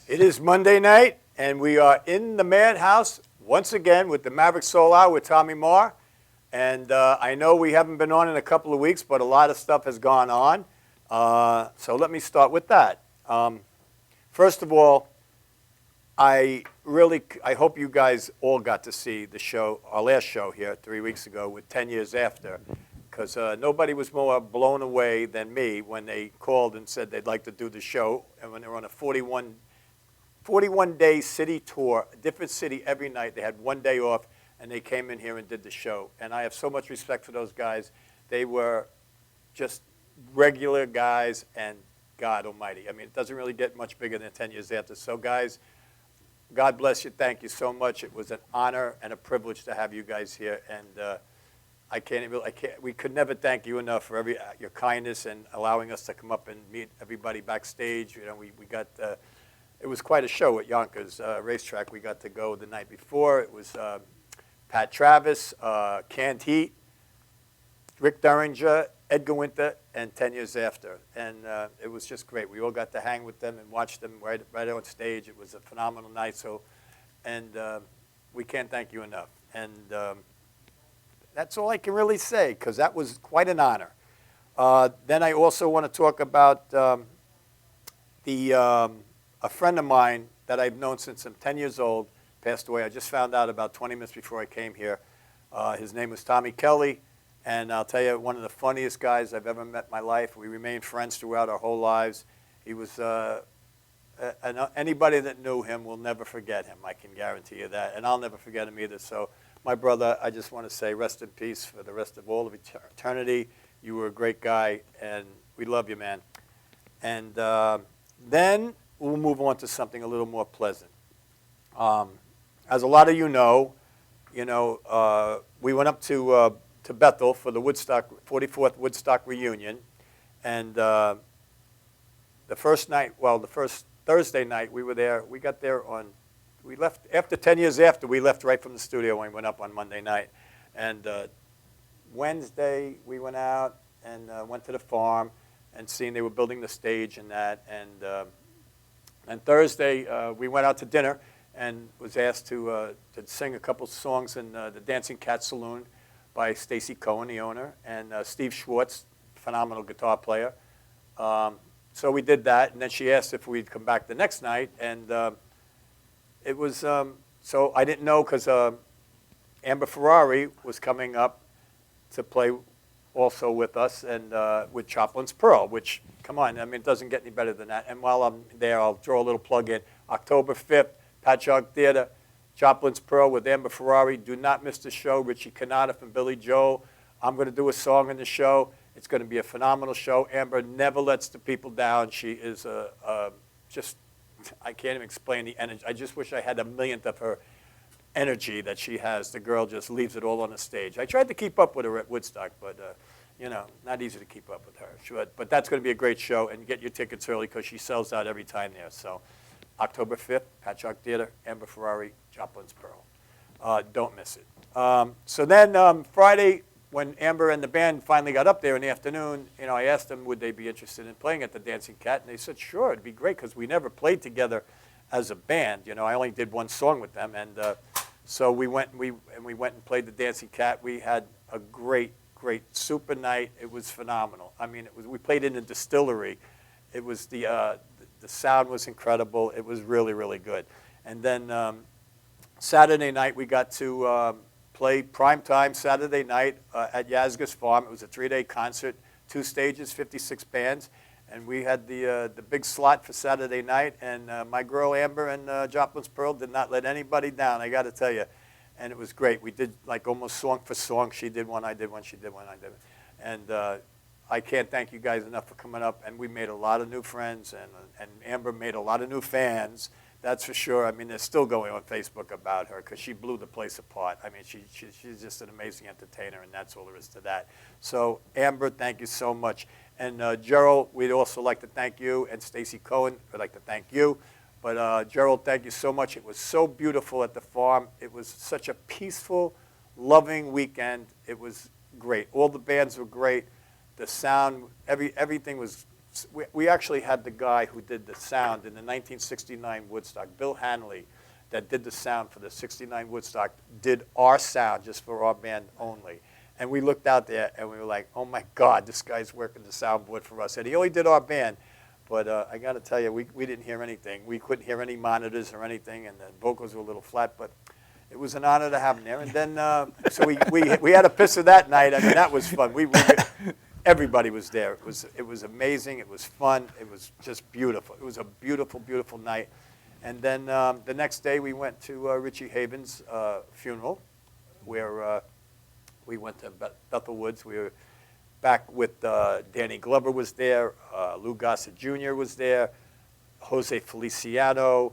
It is Monday night, and we are in the Madhouse once again with the Maverick Soul Hour with Tommy Marr. And I know we haven't been on in a couple of weeks, but a lot of stuff has gone on. So let me start with that. First of all, I hope you guys all got to see the show, our last show here 3 weeks ago with 10 Years After, because nobody was more blown away than me when they called and said they'd like to do the show, and when they were on a 41-day city tour, a different city every night. They had one day off, and they came in here and did the show. And I have so much respect for those guys. They were just regular guys, and God almighty. I mean, it doesn't really get much bigger than 10 Years After. So, guys, God bless you. Thank you so much. It was an honor and a privilege to have you guys here. And we could never thank you enough for your kindness and allowing us to come up and meet everybody backstage. You know, we got... it was quite a show at Yonkers Racetrack. We got to go the night before. It was Pat Travis, Canned Heat, Rick Derringer, Edgar Winter, and 10 Years After. And it was just great. We all got to hang with them and watch them right on stage. It was a phenomenal night. So, and we can't thank you enough. And that's all I can really say, because that was quite an honor. Then I also want to talk about a friend of mine that I've known since I'm 10 years old, passed away. I just found out about 20 minutes before I came here. His name was Tommy Kelly, and I'll tell you, one of the funniest guys I've ever met in my life. We remained friends throughout our whole lives. He was, anybody that knew him will never forget him, I can guarantee you that, and I'll never forget him either. So, my brother, I just want to say rest in peace for the rest of all of eternity. You were a great guy, and we love you, man. And then we'll move on to something a little more pleasant. As a lot of you know, we went up to Bethel for the 44th Woodstock reunion, and the first Thursday night we were there. We got there we left after 10 Years After. We left right from the studio and we went up on Monday night, and Wednesday we went out and went to the farm and seen they were building the stage and that, and Thursday, we went out to dinner and was asked to sing a couple songs in the Dancing Cat Saloon by Stacy Cohen, the owner, and Steve Schwartz, phenomenal guitar player. So we did that, and then she asked if we'd come back the next night, and it was, so I didn't know, because Amber Ferrari was coming up to play also with us, and with Choplin's Pearl, which, come on, I mean, it doesn't get any better than that. And while I'm there, I'll throw a little plug in. October 5th, Patchogue Theater, Choplin's Pearl with Amber Ferrari. Do not miss the show. Richie Cannata from Billy Joel. I'm going to do a song in the show. It's going to be a phenomenal show. Amber never lets the people down. She is just, I can't even explain the energy. I just wish I had a millionth of her energy that she has. The girl just leaves it all on the stage. I tried to keep up with her at Woodstock, but not easy to keep up with her. But that's going to be a great show, and get your tickets early because she sells out every time there. So October 5th, Patchogue Theater, Amber Ferrari, Choplin's Pearl. Don't miss it. So then Friday, when Amber and the band finally got up there in the afternoon, I asked them would they be interested in playing at the Dancing Cat, and they said sure, it'd be great, because we never played together as a band. I only did one song with them, and so we went and played the Dancing Cat. We had a great super night. It was phenomenal. I mean, we played in a distillery. It was the sound was incredible. It was really, really good. And then Saturday night we got to play prime time Saturday night at Yazga's Farm. It was a 3-day concert, 2 stages, 56 bands. And we had the big slot for Saturday night, and my girl Amber and Choplin's Pearl did not let anybody down, I got to tell you. And it was great. We did like almost song for song. She did one, I did one, she did one, I did one. And I can't thank you guys enough for coming up. And we made a lot of new friends, and Amber made a lot of new fans. That's for sure. I mean, they're still going on Facebook about her because she blew the place apart. I mean, she's just an amazing entertainer, and that's all there is to that. So, Amber, thank you so much. And Gerald, we'd also like to thank you, and Stacy Cohen, we'd like to thank you. But Gerald, thank you so much. It was so beautiful at the farm. It was such a peaceful, loving weekend. It was great. All the bands were great. The sound, everything was we actually had the guy who did the sound in the 1969 Woodstock, Bill Hanley, that did the sound for the 69 Woodstock, did our sound just for our band only. And we looked out there and we were like, oh my God, this guy's working the soundboard for us. And he only did our band, but I got to tell you, we didn't hear anything. We couldn't hear any monitors or anything, and the vocals were a little flat, but it was an honor to have him there. And then, so we had a pisser that night. I mean, that was fun. Everybody was there. It was amazing. It was fun. It was just beautiful. It was a beautiful, beautiful night. And then the next day we went to Richie Havens' funeral, where we went to Bethel Woods. We were back with Danny Glover was there, Lou Gossett Jr. was there, Jose Feliciano,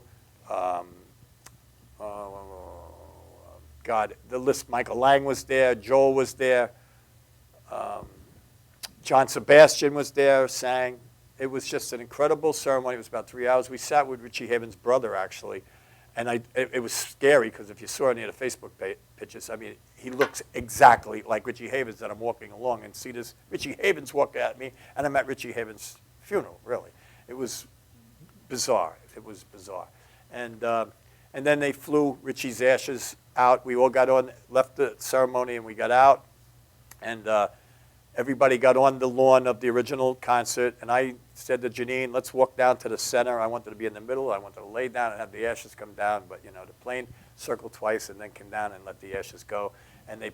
God, the list, Michael Lang was there, Joel was there, John Sebastian was there, sang. It was just an incredible ceremony. It was about 3 hours. We sat with Richie Havens' brother, actually, and it was scary because if you saw any of the Facebook pictures, I mean, he looks exactly like Richie Havens that I'm walking along and see this Richie Havens walk at me, and I'm at Richie Havens' funeral, really. It was bizarre. It was bizarre. And then they flew Richie's ashes out. We all got on, left the ceremony, and we got out, and everybody got on the lawn of the original concert, and I said to Janine, let's walk down to the center. I wanted to be in the middle. I wanted to lay down and have the ashes come down, but, you know, the plane circled twice and then came down and let the ashes go. And they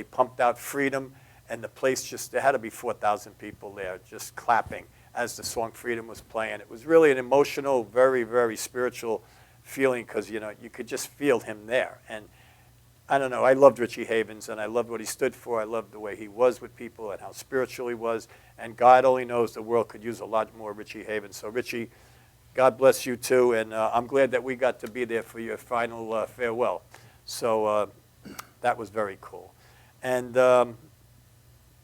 pumped out Freedom, and the place there had to be 4,000 people there just clapping as the song Freedom was playing. It was really an emotional, very, very spiritual feeling because, you know, you could just feel him there. And I don't know, I loved Richie Havens, and I loved what he stood for. I loved the way he was with people and how spiritual he was. And God only knows the world could use a lot more Richie Havens. So Richie, God bless you too, and I'm glad that we got to be there for your final farewell. So that was very cool. And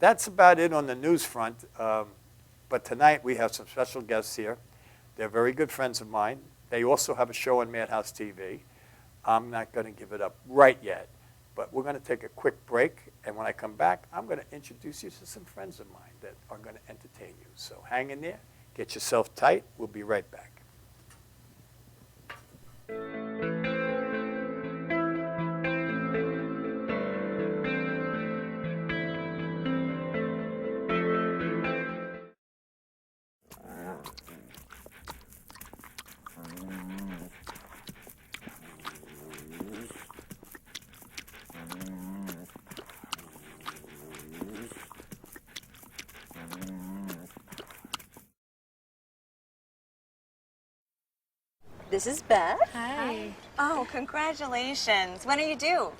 that's about it on the news front. But tonight we have some special guests here. They're very good friends of mine. They also have a show on Madhouse TV. I'm not going to give it up right yet, but we're going to take a quick break, and when I come back, I'm going to introduce you to some friends of mine that are going to entertain you. So hang in there, get yourself tight. We'll be right back. This is Beth. Hi. Oh, congratulations. When are you due?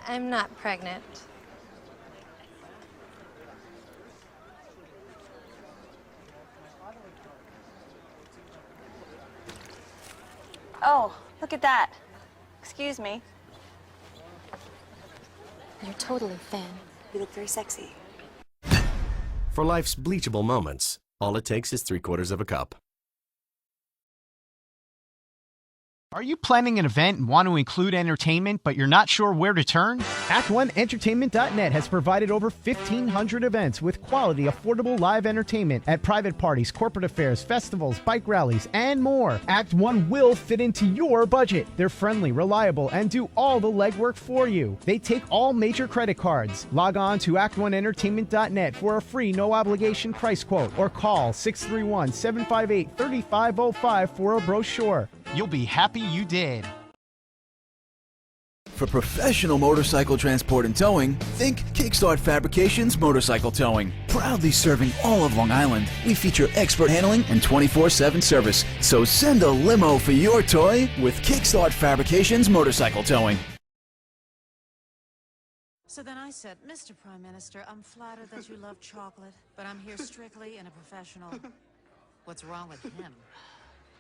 I'm not pregnant. Oh, look at that. Excuse me. You're totally thin. You look very sexy. For life's bleachable moments, all it takes is 3/4 cup. Are you planning an event and want to include entertainment, but you're not sure where to turn? Act1Entertainment.net has provided over 1,500 events with quality, affordable live entertainment at private parties, corporate affairs, festivals, bike rallies, and more. Act 1 will fit into your budget. They're friendly, reliable, and do all the legwork for you. They take all major credit cards. Log on to Act1Entertainment.net for a free, no-obligation price quote, or call 631-758-3505 for a brochure. You'll be happy you did. For professional motorcycle transport and towing, think Kickstart Fabrications Motorcycle Towing. Proudly serving all of Long Island, we feature expert handling and 24/7 service. So send a limo for your toy with Kickstart Fabrications Motorcycle Towing. So then I said, Mr. Prime Minister, I'm flattered that you love chocolate, but I'm here strictly in a professional. What's wrong with him?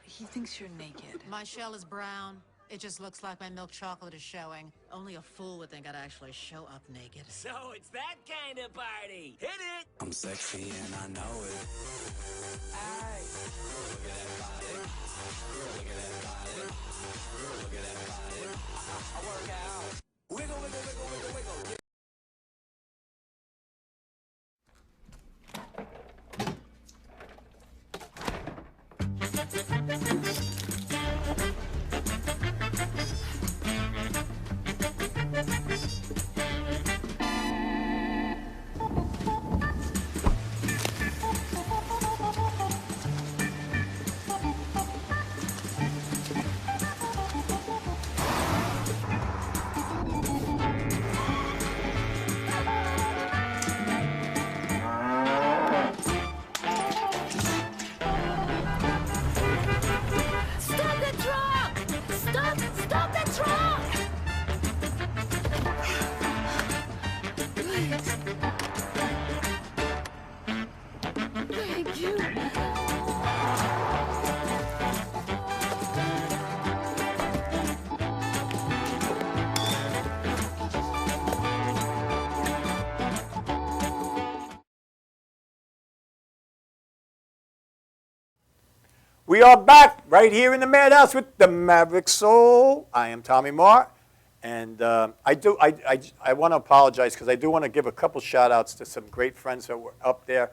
He thinks you're naked. My shell is brown. It just looks like my milk chocolate is showing. Only a fool would think I'd actually show up naked. So it's that kind of party. Hit it! I'm sexy and I know it. Aye. Look at that body. Look at that body. Look at that body. I work out. Wiggle, wiggle, wiggle, wiggle, wiggle. We are back right here in the Madhouse with the Maverick Soul. I am Tommy Marr, and I want to apologize because I do want to give a couple shout-outs to some great friends that were up there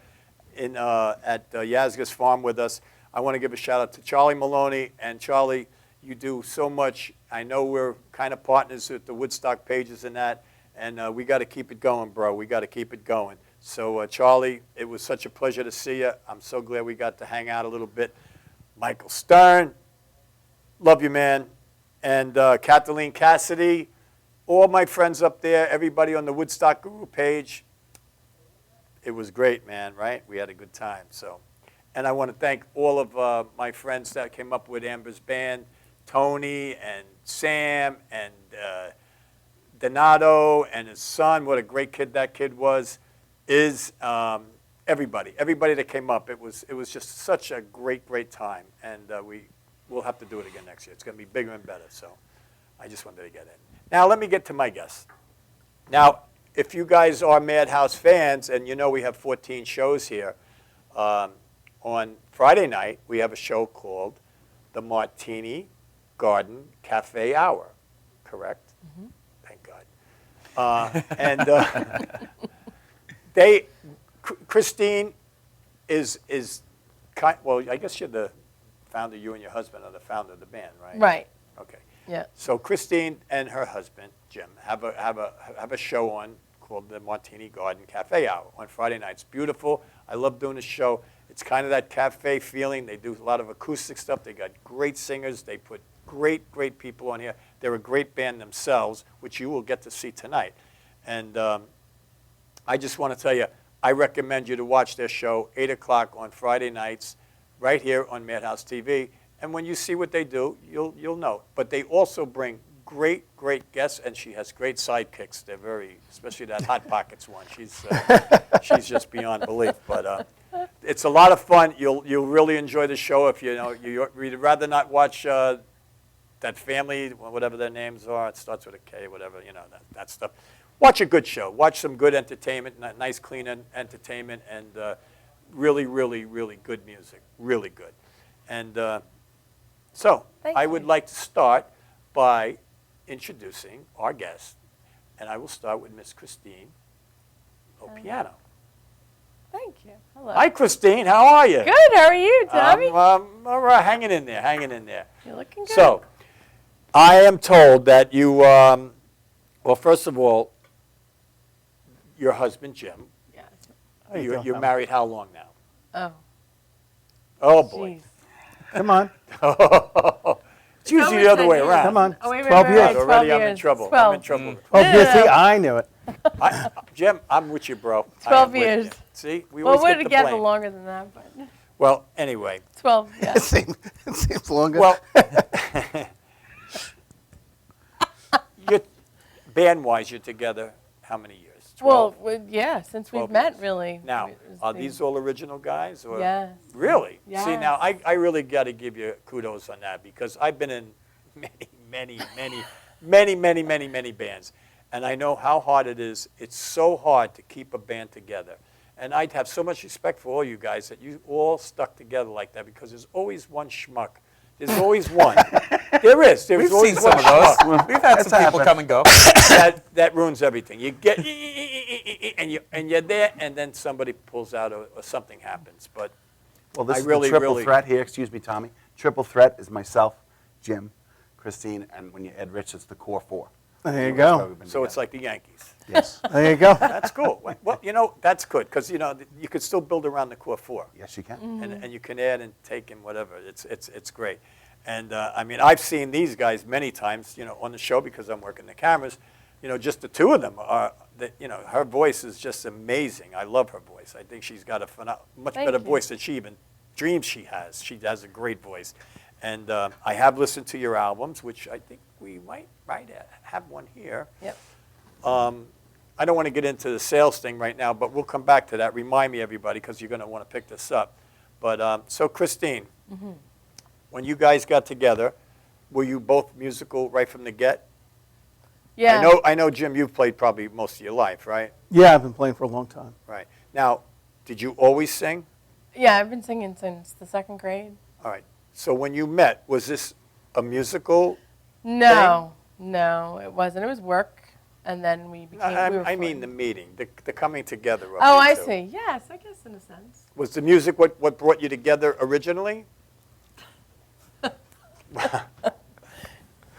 at Yazga's farm with us. I want to give a shout-out to Charlie Maloney. And Charlie, you do so much. I know we're kind of partners with the Woodstock pages and that, and we got to keep it going, bro. We got to keep it going. So, Charlie, it was such a pleasure to see you. I'm so glad we got to hang out a little bit. Michael Stern, love you, man. And Kathleen Cassidy, all my friends up there, everybody on the Woodstock Guru page. It was great, man, right? We had a good time. So, and I want to thank all of my friends that came up with Amber's band, Tony and Sam and Donato and his son. What a great kid that kid was. Everybody that came up. It was just such a great time, and we'll have to do it again next year. It's going to be bigger and better. So I just wanted to get in. Now let me get to my guests. Now, if you guys are Madhouse fans, and you know we have 14 shows here, on Friday night we have a show called the Martini Garden Cafe Hour. Correct? Mm-hmm. Thank God. Christine is well, I guess you're the founder, you and your husband are the founder of the band, right? Right. Okay. Yeah. So Christine and her husband, Jim, have a show on called the Martini Garden Cafe Hour on Friday nights. Beautiful. I love doing the show. It's kind of that cafe feeling. They do a lot of acoustic stuff. They got great singers. They put great people on here. They're a great band themselves, which you will get to see tonight. And I just want to tell you, I recommend you to watch their show, 8 o'clock on Friday nights, right here on Madhouse TV. And when you see what they do, you'll know. But they also bring great guests, and she has great sidekicks. They're very, especially that Hot Pockets one. She's just beyond belief. But it's a lot of fun. You'll really enjoy the show. If you'd rather not watch that family, whatever their names are. It starts with a K, whatever, that stuff. Watch a good show. Watch some good entertainment, nice, clean entertainment, and really good music. Really good. And so I would like to start by introducing our guest, and I will start with Miss Christine Opiano. Thank you. Hello. Hi, Christine. How are you? Good. How are you, Tommy? All right. Hanging in there. You're looking good. So I am told that you, well, first of all, your husband, Jim, Yes. you're married how long now? Oh, boy. jeez. Come on. It's usually the other way around. Come on. Oh, wait, 12 wait, years. wait, 12 Already I'm in years. trouble. 12. I'm in trouble. Oh, No, yeah, no, see, no. I knew it. Jim, I'm with you, bro. 12 I am with years. you. See, we Well, always we're get the together blame. longer than that, but Well, anyway. 12, yeah. It seems longer. Well, band-wise, you're together how many years? 12? Well, yeah, since we've 12 met, years. really. Now, It's are been- these all original guys? Or? Yes. Really? Yes. See, now, I really got to give you kudos on that because I've been in many bands. And I know how hard it is. It's so hard to keep a band together. And I'd have so much respect for all you guys that you all stuck together like that because there's always one schmuck. There's always one. There is. There's We've always seen some one of those. schmuck. We've had some people come and go. That ruins everything. You get and you're there, and then somebody pulls out or something happens. But Well, this I is really, the triple really- threat here. Excuse me, Tommy. Triple threat is myself, Jim, Christine, and when you add Rich, it's the core four. There you That's why go. we've been So it's together. like the Yankees. Yes. There you go. That's cool. Well, that's good because you could still build around the core four. Yes, you can. And you can add and take and whatever. It's great. And I mean, I've seen these guys many times, on the show because I'm working the cameras. Just the two of them are. Her voice is just amazing. I love her voice. I think she's got a much Thank better you. voice than she even dreams she has. She has a great voice. And I have listened to your albums, which I think we might have one here. Yep. I don't want to get into the sales thing right now, but we'll come back to that. Remind me, everybody, because you're going to want to pick this up. But so, Christine, when you guys got together, were you both musical right from the get? Yeah. I know, Jim, you've played probably most of your life, right? Yeah, I've been playing for a long time. Right. Now, did you always sing? Yeah, I've been singing since the second grade. All right. So when you met, was this a musical? No, it wasn't. It was work, and then we became. I mean the meeting, the coming together of Oh, you I two. see. Yes, I guess in a sense. Was the music what brought you together originally?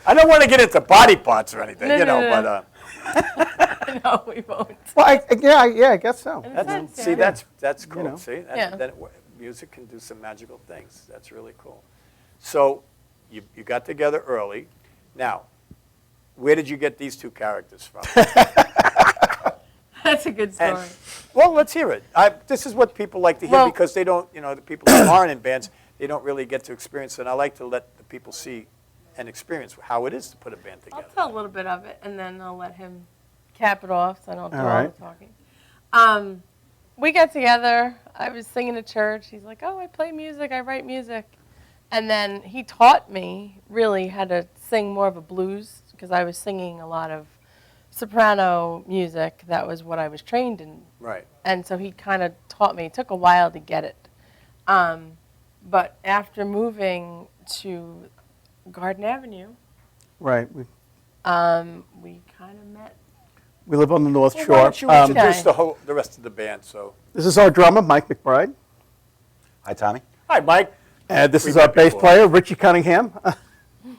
I don't want to get into body parts or anything, No. but No, we won't. Well, I guess so. In a sense, yeah. see, that's cool. know. See, Yeah. music can do some magical things. That's really cool. So you got together early. Now, where did you get these two characters from? That's a good story. Well, let's hear it. This is what people like to hear because they don't, the people who aren't in bands, they don't really get to experience it. And I like to let the people see and experience how it is to put a band I'll together. tell a little bit of it, and then I'll let him cap it off so I don't do All all right. the talking. We got together. I was singing at church. He's like, oh, I play music. I write music. And then he taught me really how to sing more of a blues because I was singing a lot of soprano music. That was what I was trained in. Right. And so he kind of taught me. It took a while to get it. But after moving to Garden Avenue, Right. we kind of met. We live on the North Well, Shore. why don't you introduce the rest of the band? So, This is our drummer, Mike McBride. Hi, Tommy. hi, Mike. And this We is our met bass before. player, Richie Cunningham.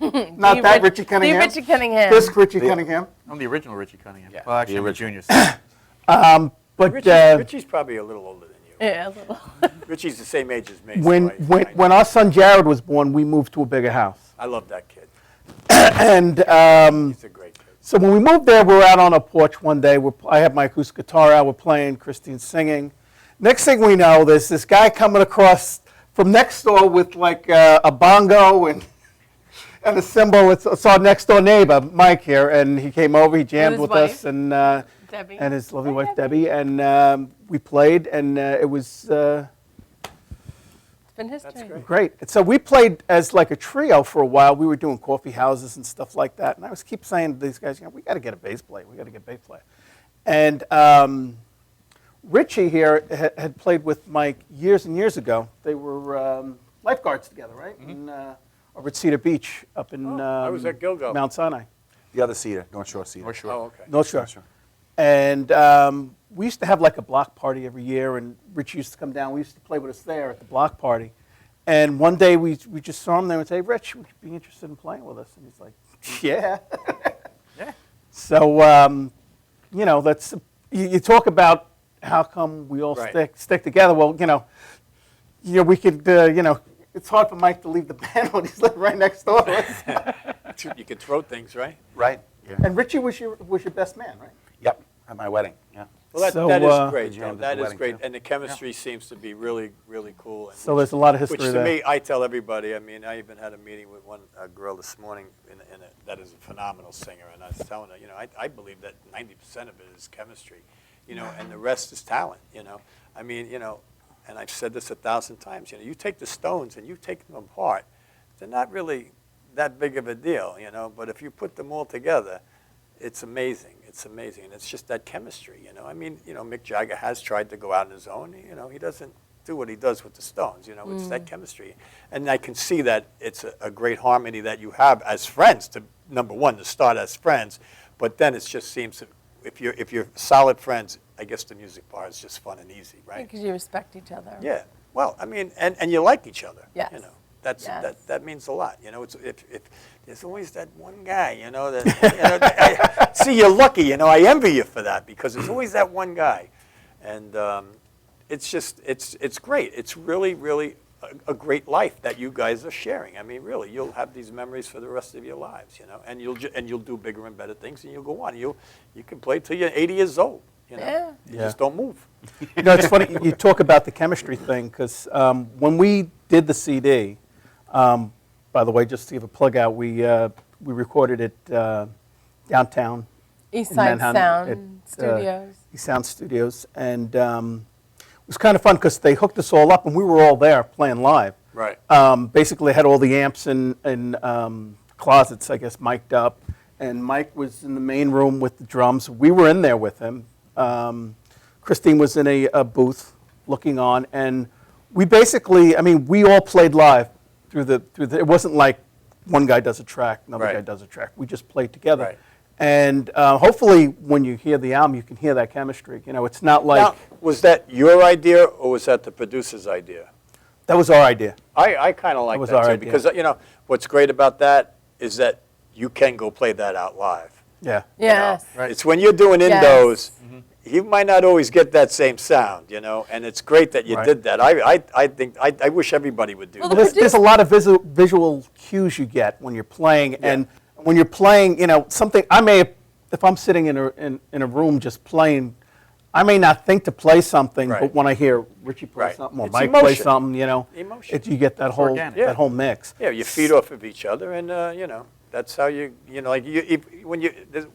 Not that Richie Cunningham. The Richie Cunningham. This Richie Cunningham. I'm the original Richie Cunningham. Yeah, Well, actually, the I'm a original. junior. But Richie's probably a little older than you. Yeah, a little. Richie's the same age as me. so when our son Jared was born, we moved to a bigger house. I love that kid. And He's a great kid. so when we moved there, we were out on a porch one day. I had my acoustic guitar out. We're playing. Christine's singing. Next thing we know, there's this guy coming across from next door with like a bongo and a cymbal. It's our next door neighbor, Mike here, and he came over. He jammed his with wife, us and Debbie. his lovely Hi, wife Debbie, and we played, and it was. It's been history. That's great. Great. And so we played as like a trio for a while. We were doing coffee houses and stuff like that. And I was keep saying to these guys, we got to get a bass player. We got to get a bass player. And Richie here had played with Mike years and years ago. They were lifeguards together, right? Mm-hmm. Over at Cedar Beach up in I was at Gilgo. Mount Sinai. The other Cedar, North Shore Cedar. North Shore. Oh, okay. North Shore. Sure. And we used to have like a block party every year, and Rich used to come down. We used to play with us there at the block party. And one day we just saw him there and say, Rich, would you be interested in playing with us? And he's like, yeah. Yeah. So, that's you talk about how come we all Right. stick together. Well, we could, it's hard for Mike to leave the band when he's living right next door to us. You could throw things, right? Right. Yeah. And Richie was your best man, right? Yep. At my wedding. Yeah. Well, So, that is great. jammed at That the is wedding, great. too. And the chemistry seems to be really, really cool. And So there's a lot of history which to there. me, I tell everybody, I mean, I even had a meeting with a girl this morning that is a phenomenal singer. And I was telling her, I believe that 90% of it is chemistry, and the rest is talent, I mean, and I've said this 1,000 times, you take the Stones and you take them apart, they're not really that big of a deal, but if you put them all together, it's amazing. It's amazing. And it's just that chemistry, I mean, Mick Jagger has tried to go out on his own. He doesn't do what he does with the Stones. It's that chemistry. And I can see that it's a great harmony that you have as friends, number one, to start as friends. But then it just seems, if you're solid friends, I guess the music part is just fun and easy, right? Because you respect each other. Yeah. Well, I mean, and you like each other. Yes. That's that means a lot. It's if there's always that one guy, that see, you're lucky. I envy you for that because there's always that one guy, and it's just it's great. It's really really a great life that you guys are sharing. I mean, really, you'll have these memories for the rest of your lives, and you'll do bigger and better things, and you'll go on. You can play till you're 80 years old. Yeah. You just don't move. It's funny you talk about the chemistry thing because when we did the CD, by the way, just to give a plug out, we recorded it downtown East in Side Manhattan Sound at, Studios. East Sound Studios, and it was kind of fun because they hooked us all up, and we were all there playing live. Right. Basically, had all the amps in closets, I guess, mic'd up, and Mike was in the main room with the drums. We were in there with him. Christine was in a booth looking on, and we basically, we all played live through the. It wasn't like one guy does a track, another Right. guy does a track. We just played together. Right. And hopefully, when you hear the album, you can hear that chemistry. You know, it's not like Now, was that your idea or was that the producer's idea? that was our idea. I kind of like was that our too idea. because you know what's great about that is that you can go play that out live. Yeah. Yes. You know? It's when you're doing Yes. indos, you might not always get that same sound, you know, and it's great that you Right. did that. I think I wish everybody would do Well, that. There's a lot of visual cues you get when you're playing, and when you're playing, you know, something I may, if I'm sitting in a room just playing, I may not think to play something, Right. but when I hear Richie play Right. something or It's Mike play emotion. something, you know, Emotion. you get that whole organic. Yeah. that whole mix. Yeah, you feed off of each other, and you know that's how you know like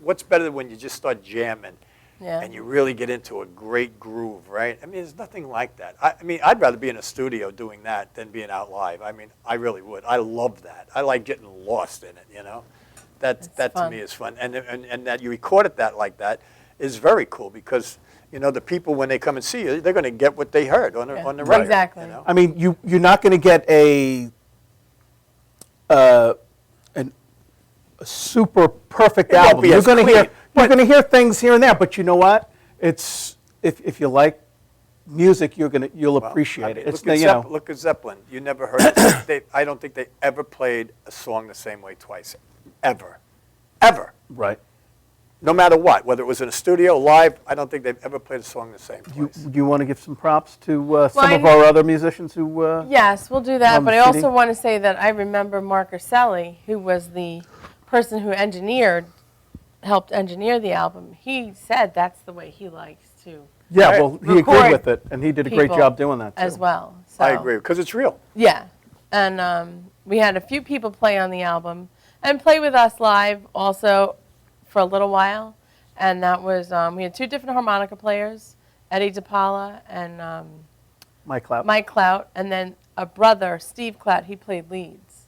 what's better than when you just start jamming, Yeah. and you really get into a great groove, right? I mean, there's nothing like that. I mean, I'd rather be in a studio doing that than being out live. I mean, I really would. I love that. I like getting lost in it, you know. That to fun. me is fun, and that you record it that like that is very cool because you know the people when they come and see you, they're going to get what they heard on the Yeah. on the record. Exactly. You know? I mean, you're not going to get a super perfect It won't album. be You're as going to clean, hear hear things here and there, but you know what? It's if you like music, you'll appreciate it. It's Look at Zeppelin. You never heard it. I don't think they ever played a song the same way twice. Ever. Ever. right. No matter what, whether it was in a studio, live, I don't think they've ever played a song the same Do twice. you want to give some props to some I- of our other musicians who? Yes, we'll do that. on But the I CD? also want to say that I remember Mark Urselli, who was the person who helped engineer the album. He said that's the way he likes to Yeah, Right. well, he agreed record with it, and he did a great people job doing that too. as well. I So, agree, because it's real. Yeah, and we had a few people play on the album and play with us live also for a little while. And that was we had two different harmonica players, Eddie DePaula and Mike Clout. Mike Clout, and then a brother, Steve Clout. He played leads,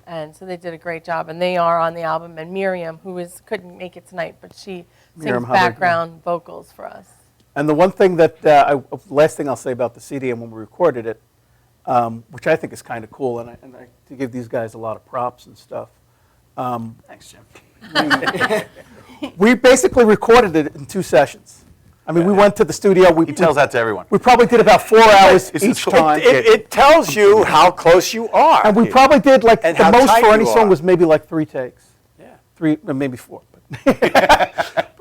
and so they did a great job. And they are on the album. And Miriam, who couldn't make it tonight, but she Miriam sings Hubbard, yeah. background vocals for us. And the one thing that last thing I'll say about the CD and when we recorded it, which I think is kind of cool, and I to give these guys a lot of props and stuff. Thanks, Jim. We basically recorded it in 2 sessions. I mean, we went to the studio. He tells that to everyone. We probably did about 4 hours He says, each time. It tells you how close you are. And we probably did like And the how most tight for any you song are. was maybe like 3 takes. Yeah. 3, maybe 4.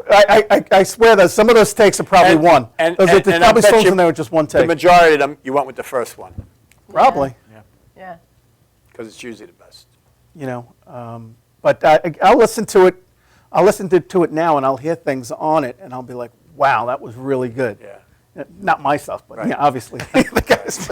But I swear that some of those takes are probably And- one. and- There's and I probably bet songs you in there with just one The take. majority of them, you went with the first one, Probably. Yeah. because it's usually the best. You know, but I'll listen to it. I'll listen to it now, and I'll hear things on it, and I'll be like, "Wow, that was really good." Yeah. Not my stuff, but Right. yeah, obviously the guys.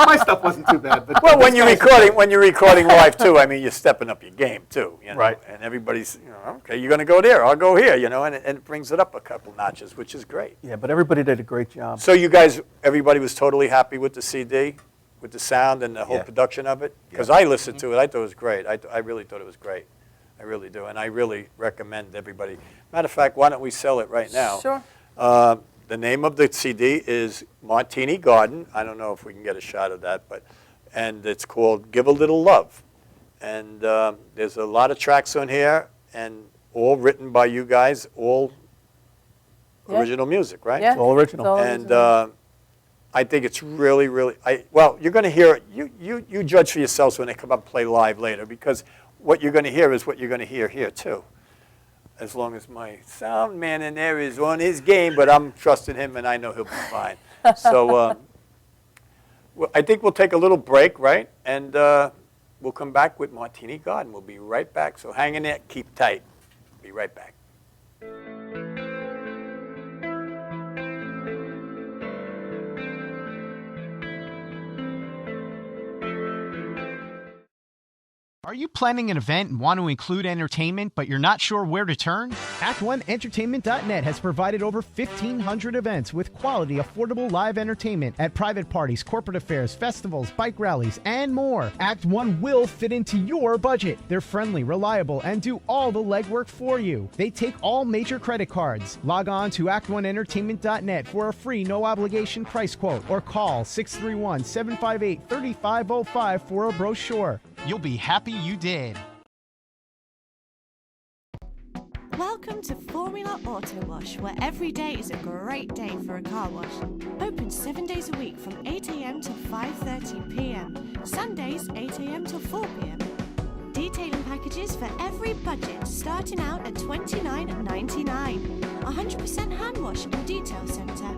My stuff wasn't too bad. But Well, when these you're guys- recording live too, I mean, you're stepping up your game too, you know. Right. And everybody's, you know, okay, you're going to go there, I'll go here, you know, and it brings it up a couple notches, which is great. Yeah, but everybody did a great job. So you guys, everybody was totally happy with the CD, with the sound and the whole Yeah. production of it? Because I listened to it, I thought it was great. I really thought it was great. I really do, and I really recommend everybody. Matter of fact, why don't we sell it right now? Sure. The name of the CD is Martini Garden. I don't know if we can get a shot of that, and it's called Give a Little Love. And there's a lot of tracks on here, and all written by you guys, all Yeah. original music, right? Yeah. It's all original. It's all And original. I think it's really, really. Well, you're going to hear it. You judge for yourselves when they come up and play live later, because what you're going to hear is what you're going to hear here too. As long as my sound man in there is on his game, but I'm trusting him, and I know he'll be fine. So I think we'll take a little break, right? And we'll come back with Martini Garden. We'll be right back. So hang in there, keep tight. Be right back. Are you planning an event and want to include entertainment, but you're not sure where to turn? Act1Entertainment.net has provided over 1,500 events with quality, affordable live entertainment at private parties, corporate affairs, festivals, bike rallies, and more. Act One will fit into your budget. They're friendly, reliable, and do all the legwork for you. They take all major credit cards. Log on to Act1Entertainment.net for a free, no-obligation price quote, or call 631-758-3505 for a brochure. You'll be happy you did. Welcome to Formula Auto Wash, where every day is a great day for a car wash. Open 7 days a week from 8 a.m. to 5:30 p.m. Sundays 8 a.m. to 4 p.m. Detailing packages for every budget, starting out at $29.99. 100% hand wash and detail center.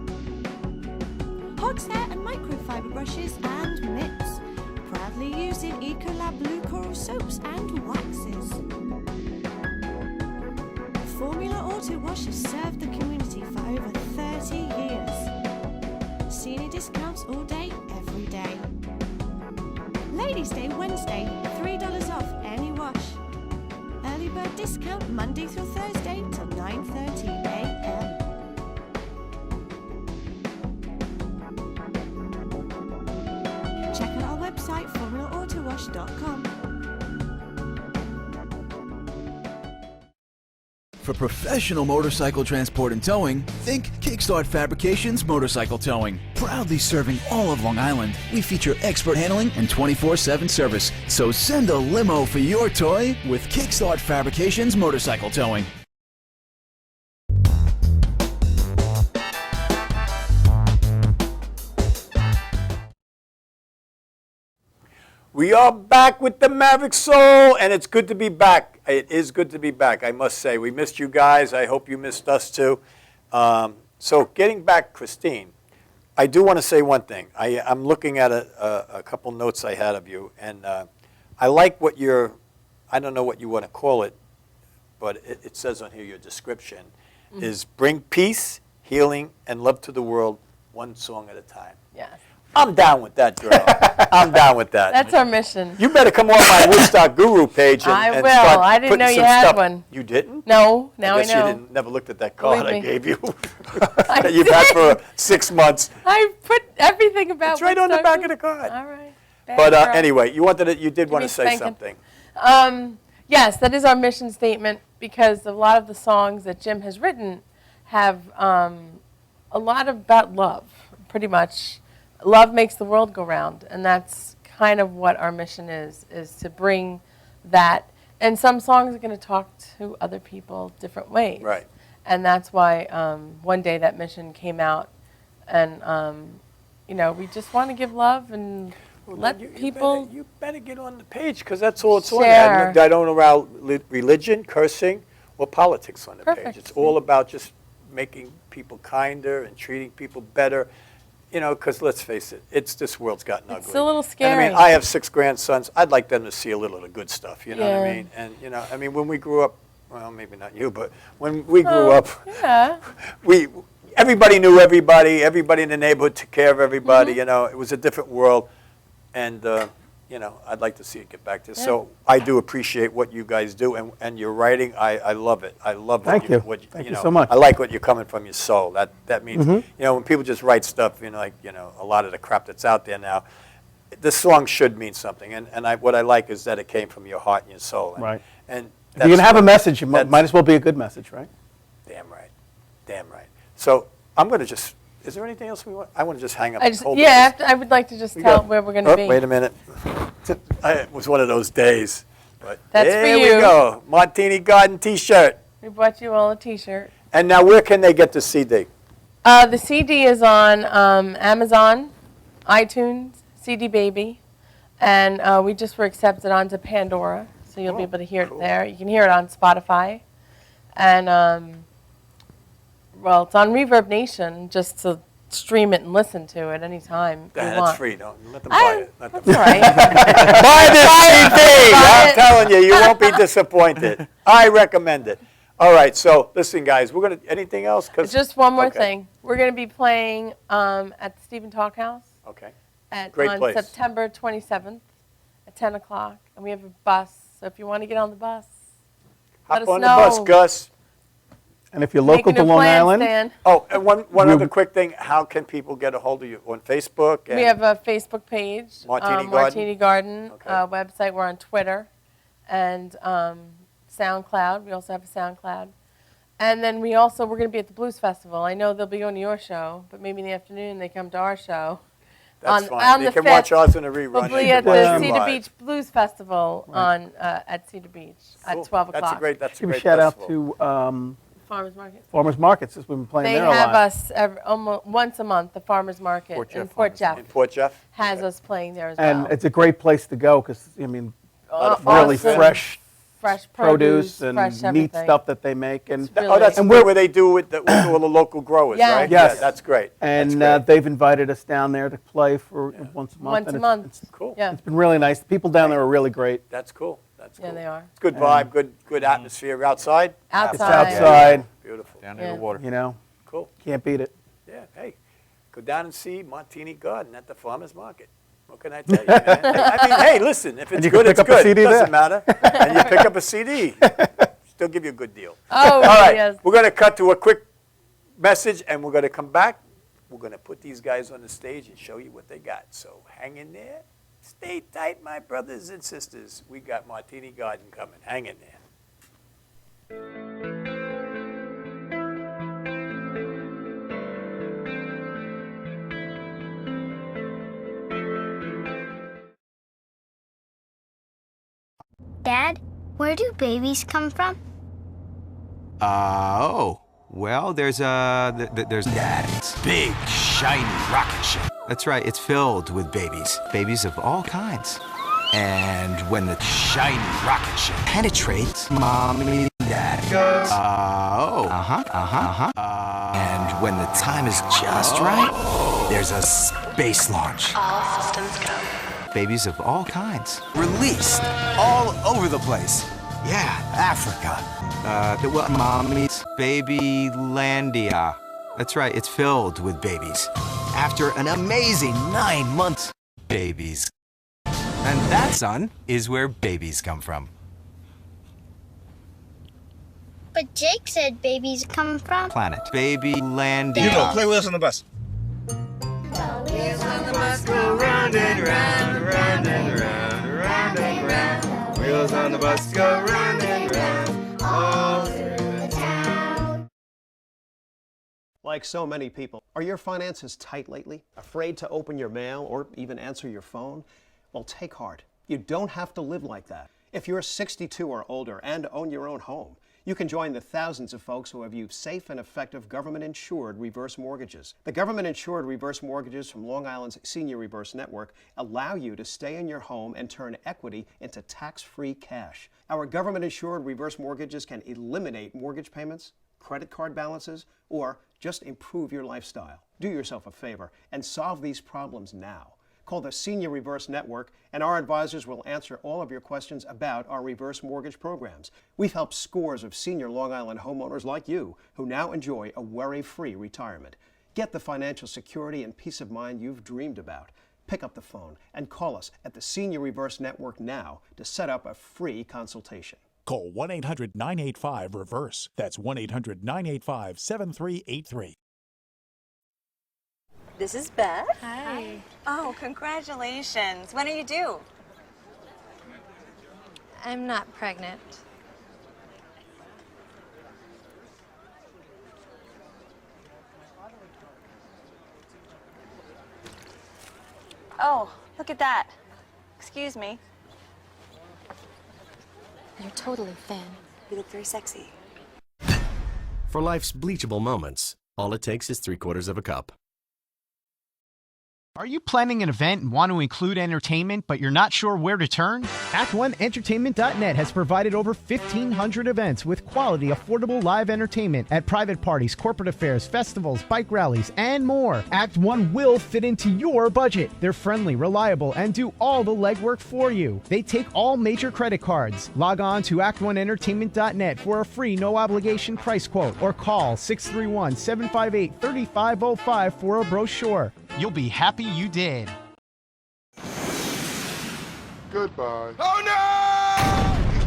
Hogshair and microfiber brushes and mitts. Proudly using Ecolab Blue Coral soaps and waxes. Formula Auto Wash has served the community for over 30 years. Senior discounts all day, every day. Ladies' Day Wednesday, $3 off any wash. Early bird discount Monday through Thursday till 9:30 a.m. Check out our website, formulaautowash.com. For professional motorcycle transport and towing, think Kickstart Fabrications Motorcycle Towing. Proudly serving all of Long Island, we feature expert handling and 24/7 service. So send a limo for your toy with Kickstart Fabrications Motorcycle Towing. We are back with the Maverick Soul, and it's good to be back. It is good to be back, I must say. We missed you guys. I hope you missed us too. So getting back, Christine, I do want to say one thing. I'm looking at a couple notes I had of you, and I like what I don't know what you want to call it, but it says on here your description is bring peace, healing, and love to the world one song at a time. Yes. I'm down with that, girl. I'm down with that. That's our mission. You better come on my Woodstock Guru page and, I and will. start I didn't putting know you some had stuff. one. You didn't? No, now I guess know. you never looked at that card Believe I me. gave you. That you've had for 6 months. I put everything about It's right on the Woodstock back of the card. All right. Bad But girl. anyway, you did want me to say spanking. something. Yes, that is our mission statement, because a lot of the songs that Jim has written have a lot about love, pretty much. Love makes the world go round, and that's kind of what our mission is to bring that. And some songs are going to talk to other people different ways. Right. And that's why one day that mission came out, and we just want to give love and let people. You better get on the page, because that's all it's on share. there. I don't allow religion, cursing, or politics on the page. Perfect. It's all about just making people kinder and treating people better. Because let's face it, this world's gotten ugly. It's a little And scary. I mean, I have 6 grandsons. I'd like them to see a little of the good stuff, you know what I Yeah. mean? And, when we grew up, well, maybe not you, but when we grew up, Yeah. everybody knew everybody. Everybody in the neighborhood took care of everybody, Mm-hmm. It was a different world. And, I'd like to see it get back to. So I do appreciate what you guys do, and your writing, I love it. I love Thank you. Thank you so much. I like what you're coming from your soul. That means, Mhm. when people just write stuff, a lot of the crap that's out there now, the song should mean something. And what I like is that it came from your heart and your soul. And, Right. And If you're going to have a what- message, it might as well be a good message, right? Damn right. Damn right. So I'm going to just, is there anything else we want? I want to just hang up. Hold I would like to just We tell got- where we're going to be. Wait a minute. It was one of those days. But That's for there you. we go. Martini Garden T-shirt. We bought you all a T-shirt. And now where can they get the CD? The CD is on Amazon, iTunes, CD Baby, and we just were accepted onto Pandora, so you'll be able to hear it there. You can hear it on Spotify, and it's on Reverb Nation, just to stream it and listen to it anytime you That's want. free. Don't let them buy it. Let them That's all right. Buy this CD. Buy I'm it. telling you, you won't be disappointed. I recommend it. All right. So listen, guys. We're gonna. Anything else? 'Cause- Just one more okay. thing. We're going to be playing at the Stephen Talk House. Okay. On Great place. September 27th at 10 o'clock, and we have a bus So if you want to get on the bus, Hop let us on know. the bus, Gus. And if you're local Making to a Long plan, Island, Stan. Oh, and one other quick thing. How can people get a hold of you? On Facebook? And We have a Facebook page, Martini Garden? Martini Garden Okay. website. We're on Twitter and SoundCloud. We also have a SoundCloud. And then we're going to be at the Blues Festival. I know they'll be going to your show, but maybe in the afternoon they come to our show. That's on fine. You the can watch 5th, ours in a rerun. We'll You be can at watch the you Cedar live. Beach Blues Festival at Cedar Beach Cool. at 12 o'clock. That's a give a great shout festival. out to Farmers Market. Farmers Markets, since we've been playing They there a have lot. us almost once a month. The Farmers Market in Port Jeff In Port Jeff? has us playing there as And well. it's a great place to go because, I mean, Awesome. really fresh produce and fresh neat everything. stuff that they make. And really- Oh, that's and where they do with all the local growers, Yeah. right? Yes. Yeah, that's great. And That's great. they've invited us down there to play for once a month. Once and a month. It's cool. Yeah. It's been really nice. The people down there are really great. That's cool. That's cool. Yeah, they are. It's good vibe, good atmosphere. Outside? Outside. It's outside. Beautiful. Down near the water. You know, Cool. can't beat it. Yeah, hey, go down and see Martini Garden at the Farmers Market. What can I tell you, man? I mean, hey, listen, if it's you good, can it's pick up a good. CD It doesn't there. matter. And you pick up a CD. Still give you a good deal. Oh, All right, yes. we're going to cut to a quick message, and we're going to come back. We're going to put these guys on the stage and show you what they got. So hang in there. Stay tight, my brothers and sisters. We got Martini Garden coming. Hang in there. Dad, where do babies come from? Well, there's that big, shiny rocket ship. That's right, it's filled with babies of all kinds. And when the shiny rocket ship penetrates, mommy and dad goes, and when the time is just right, there's a space launch. All systems go. Babies of all kinds, released all over the place. Yeah, Africa. Mommy's Babylandia. That's right, it's filled with babies. After an amazing 9 months, babies. And that, son, is where babies come from. But Jake said babies come from Planet Babylandia. You go, play with us on the bus. Wheels on the bus go round and round, round and round, round and round. Wheels on the bus go round and round, all through the town. Like so many people, are your finances tight lately? Afraid to open your mail or even answer your phone? Well, take heart. You don't have to live like that. If you're 62 or older and own your own home, you can join the thousands of folks who have used safe and effective government-insured reverse mortgages. The government-insured reverse mortgages from Long Island's Senior Reverse Network allow you to stay in your home and turn equity into tax-free cash. Our government-insured reverse mortgages can eliminate mortgage payments, credit card balances, or just improve your lifestyle. Do yourself a favor and solve these problems now. Call the Senior Reverse Network, and our advisors will answer all of your questions about our reverse mortgage programs. We've helped scores of senior Long Island homeowners like you who now enjoy a worry-free retirement. Get the financial security and peace of mind you've dreamed about. Pick up the phone and call us at the Senior Reverse Network now to set up a free consultation. Call 1-800-985-REVERSE. That's 1-800-985-7383. This is Beth. Hi. Oh, congratulations. When are you due? I'm not pregnant. Oh, look at that. Excuse me. You're totally thin. You look very sexy. For life's bleachable moments, all it takes is 3/4 cup. Are you planning an event and want to include entertainment, but you're not sure where to turn? Act1Entertainment.net has provided over 1,500 events with quality, affordable live entertainment at private parties, corporate affairs, festivals, bike rallies, and more. Act 1 will fit into your budget. They're friendly, reliable, and do all the legwork for you. They take all major credit cards. Log on to Act1Entertainment.net for a free, no-obligation price quote or call 631-758-3505 for a brochure. You'll be happy you did. Goodbye. Oh no!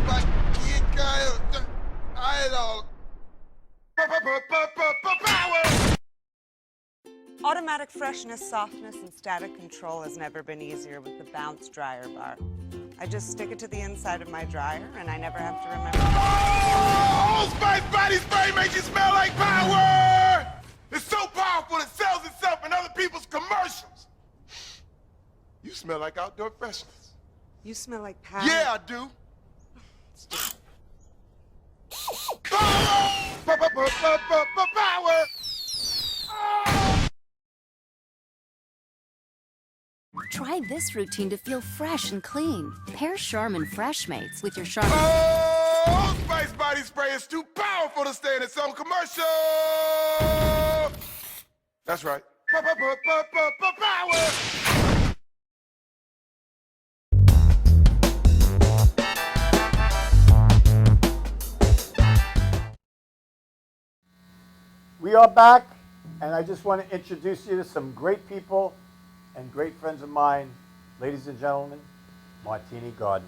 Automatic freshness, softness, and static control has never been easier with the Bounce Dryer Bar. I just stick it to the inside of my dryer, and I never have to remember. Old Spice body spray makes you smell like power! It's so powerful it sells itself in other people's commercials. You smell like outdoor freshness. You smell like power. Yeah, I do. Power! Power! Try this routine to feel fresh and clean. Pair Charmin Fresh Mates with your Charmin. Old Spice body spray is too powerful to stay in its own commercial. That's right. Power! We are back, and I just want to introduce you to some great people and great friends of mine. Ladies and gentlemen, Martini Garden.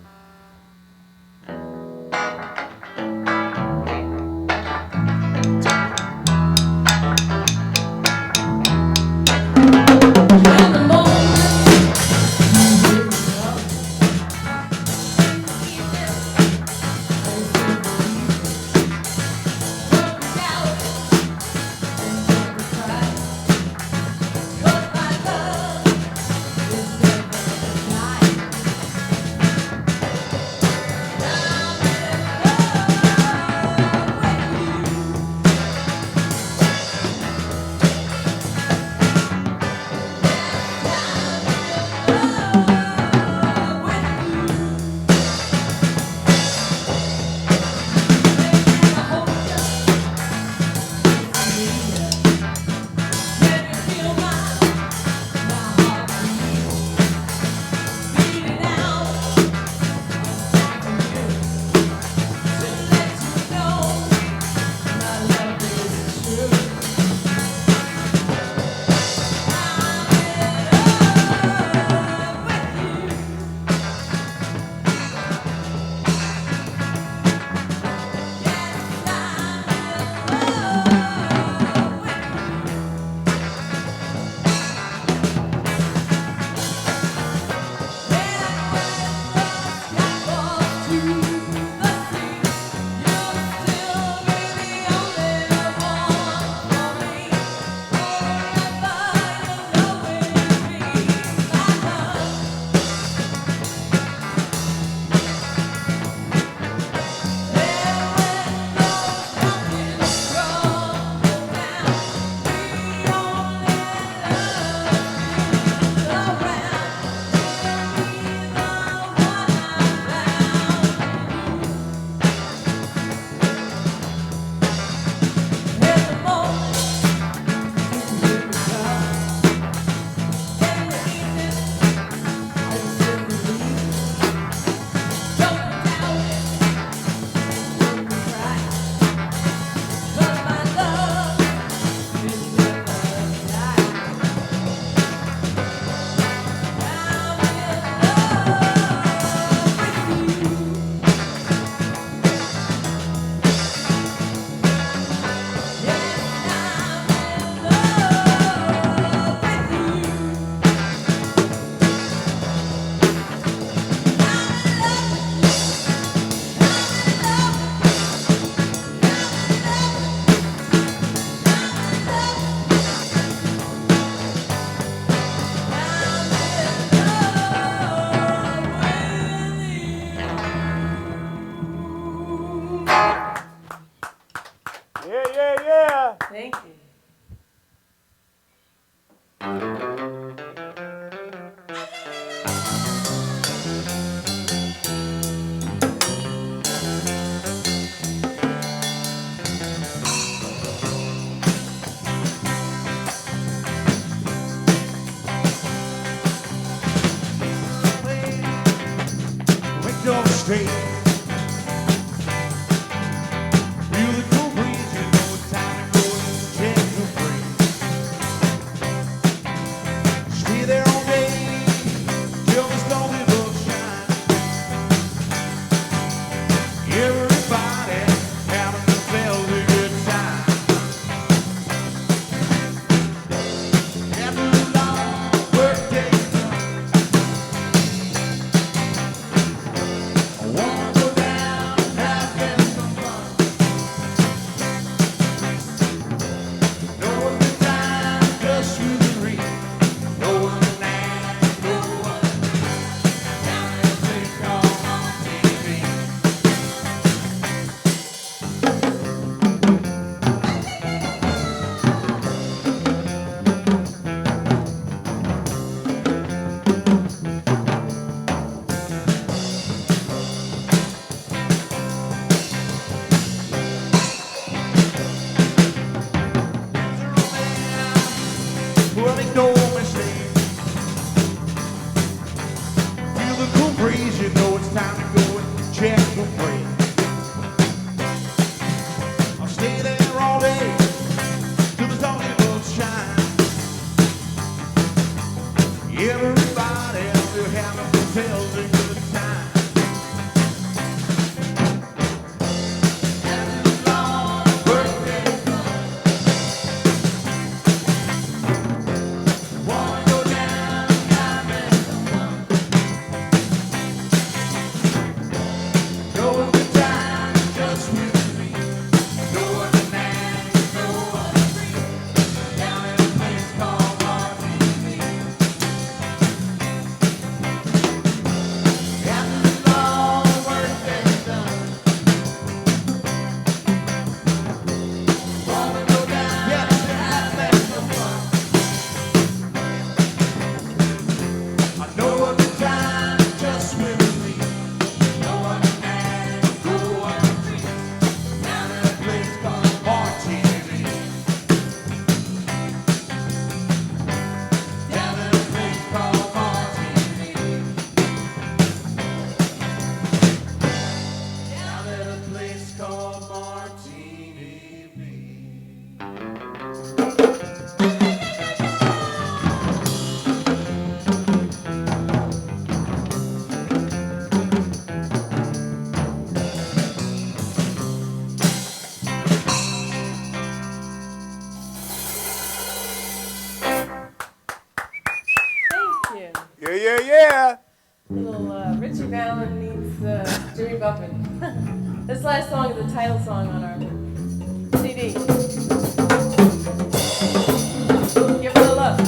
Thank you. Wake up straight. Feel the cool breeze, you know it's time to go and take a break. Stay there all day till the stars above shine. Everybody Well, make no mistake. Feel the cool breeze, you know it's time to go and check the break. I'll stay there all day till the dawn will shine. Everybody else will have themselves a good time. Having a long birthday. Wanna go down and have someone. Go a good time just with me. No other man, no other free. Down at a place called Martini. After the long workday's done, wanna go down and have some fun. I know a good time just with me. No other man, no other free. Down at a place called Martini. Down at a place called Martini. Down at a place called Martini. Thank you. Yeah. Little Richie Valens meets Jimmy Buffett. This last song is the title song on our CD. Give it a look.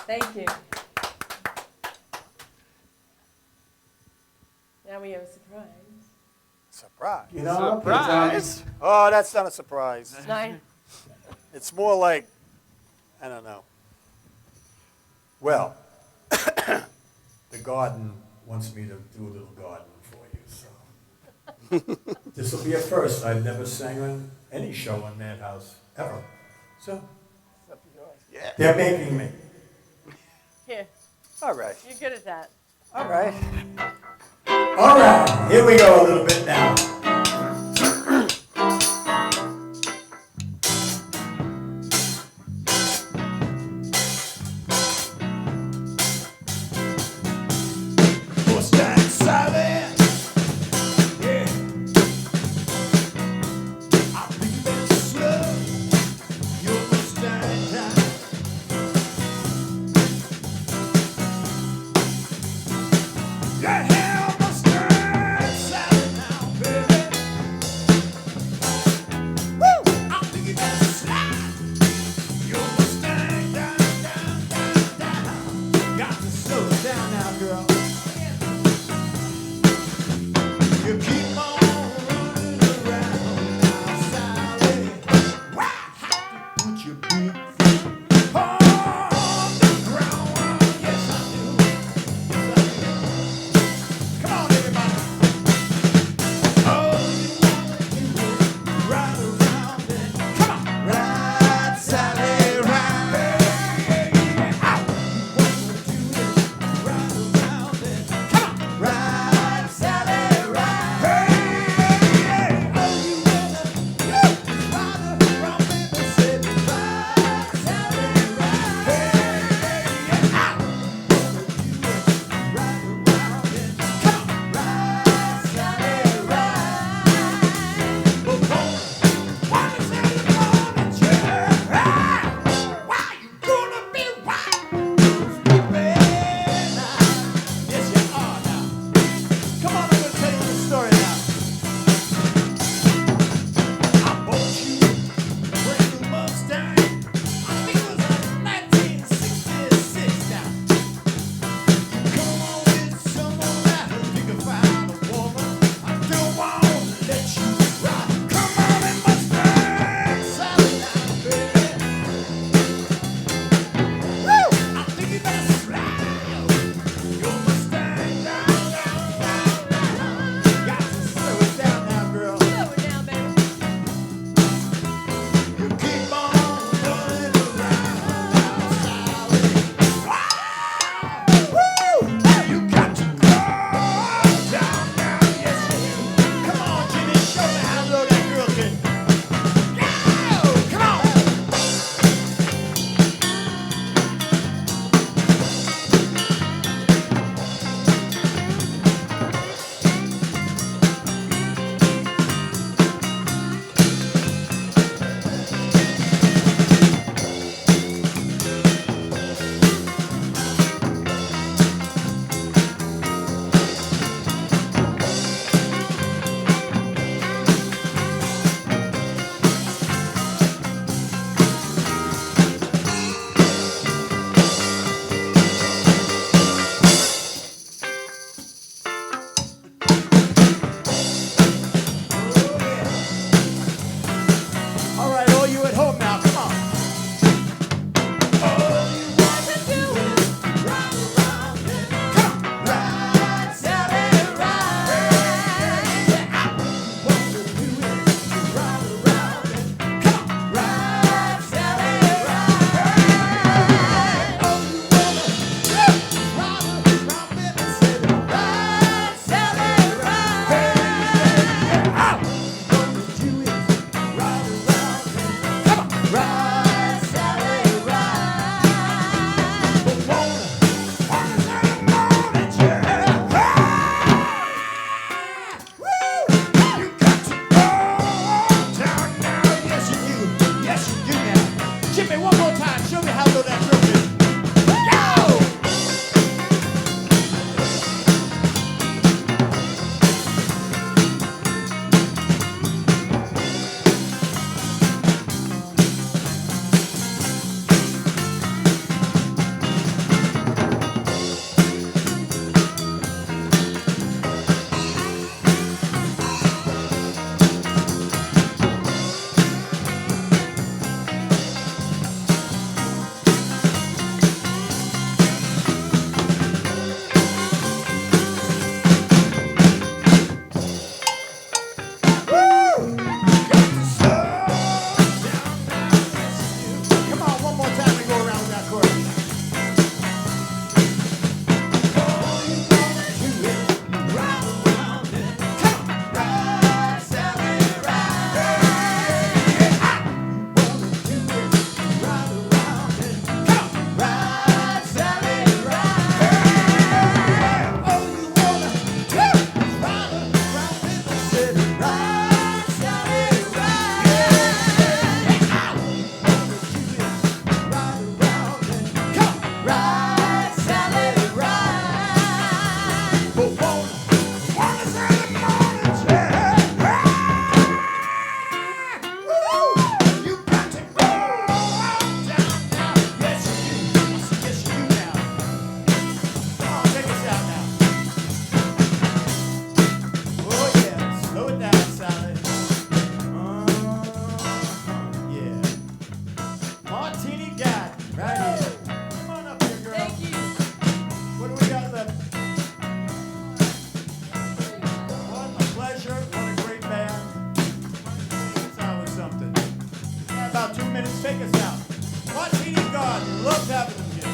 Thank you. Now we have a surprise. Surprise. You know, surprise. Oh, that's not a surprise. Nine. It's more like, I don't know. Well, the garden wants me to do a little garden for you, so. This will be a first. I've never sang on any show on Madhouse, ever. So, Yeah. they're making me. Here. All right. You're good at that. All right. All right, here we go a little bit now. Your hair must stand now, baby. take us out. Martini Garden. Love having them here.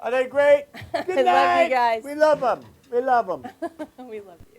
Are they great? Good I night. love you guys. We love them. We love them. We love you.